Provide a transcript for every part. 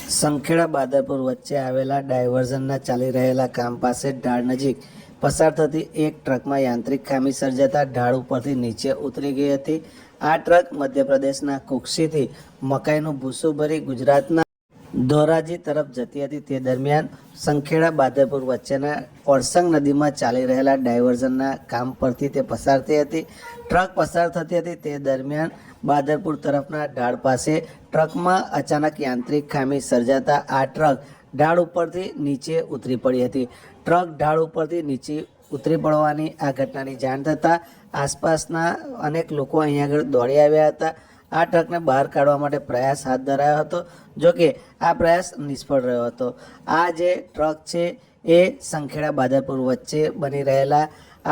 સંખેડા બાદરપુર વચ્ચે આવેલા ડાયવર્ઝનના ચાલી રહેલા કામ પાસે ઢાળ નજીક પસાર થતી એક ટ્રકમાં યાંત્રિક ખામી સર્જાતા ઢાળ ઉપરથી નીચે ઉતરી ગઈ હતી। આ ટ્રક મધ્યપ્રદેશના કુક્ષીથી મકાઈનું ભૂસું ભરી ગુજરાતના ધોરાજી તરફ જતી હતી। તે દરમિયાન સંખેડા બાદરપુર વચ્ચેના ઓરસંગ નદીમાં ચાલી રહેલા ડાયવર્ઝનના કામ પરથી તે પસાર થઈ હતી। ટ્રક પસાર થતી હતી તે દરમિયાન બાદરપુર તરફના ઢાળ પાસે ટ્રકમાં અચાનક યાંત્રિક ખામી સર્જાતા આ ટ્રક ઢાળ ઉપરથી નીચે ઉતરી પડી હતી। ટ્રક ઢાળ ઉપરથી નીચે ઉતરી પડવાની આ ઘટનાની જાણ થતાં આસપાસના અનેક લોકો અહીંયા આગળ દોડી આવ્યા હતા। આ ટ્રકને બહાર કાઢવા માટે પ્રયાસ હાથ ધરાયો હતો, જોકે આ પ્રયાસ નિષ્ફળ રહ્યો હતો। આ જે ટ્રક છે એ સંખેડા બાદરપુર વચ્ચે બની રહેલા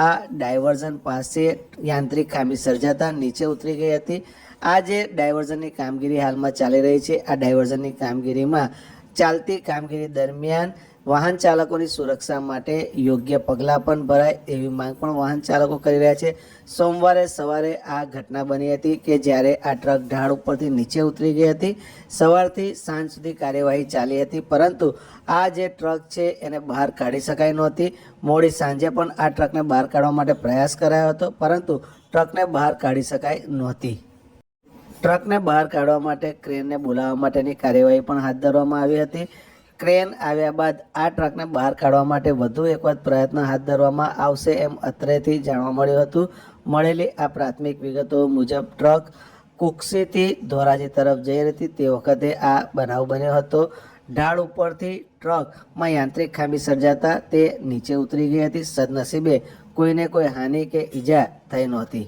આ ડાયવર્ઝન પાસે યાંત્રિક ખામી સર્જાતા નીચે ઉતરી ગઈ હતી। આ જે ડાયવર્ઝનની કામગીરી હાલમાં ચાલી રહી છે, આ ડાયવર્ઝનની કામગીરીમાં ચાલતી કામગીરી દરમિયાન વાહન ચાલકોની સુરક્ષા માટે યોગ્ય પગલાં પણ ભરાય એવી માંગ પણ વાહન ચાલકો કરી રહ્યા છે। સોમવારે સવારે આ ઘટના બની હતી કે જ્યારે આ ટ્રક ઢાળ ઉપરથી નીચે ઉતરી ગઈ હતી। સવારથી સાંજ સુધી કાર્યવાહી ચાલી હતી, પરંતુ આ જે ટ્રક છે એને બહાર કાઢી શકાઈ નહોતી। મોડી સાંજે પણ આ ટ્રકને બહાર કાઢવા માટે પ્રયાસ કરાયો હતો, પરંતુ ટ્રકને બહાર કાઢી શકાઈ નહોતી। ટ્રકને બહાર કાઢવા માટે ક્રેનને બોલાવવા માટેની કાર્યવાહી પણ હાથ ધરવામાં આવી હતી। ક્રેન આવ્યા બાદ આ ટ્રકને બહાર કાઢવા માટે વધુ એક વખત પ્રયત્ન હાથ ધરવામાં આવશે એમ અત્રેથી જાણવા મળ્યું હતું। મળેલી આ પ્રાથમિક વિગતો મુજબ ટ્રક કુક્ષીથી ધોરાજી તરફ જઈ રહી હતી તે વખતે આ બનાવ બન્યો હતો। ઢાળ ઉપરથી ટ્રકમાં યાંત્રિક ખામી સર્જાતા તે નીચે ઉતરી ગઈ હતી। સદનસીબે કોઈને કોઈ હાનિ કે ઈજા થઈ નહોતી।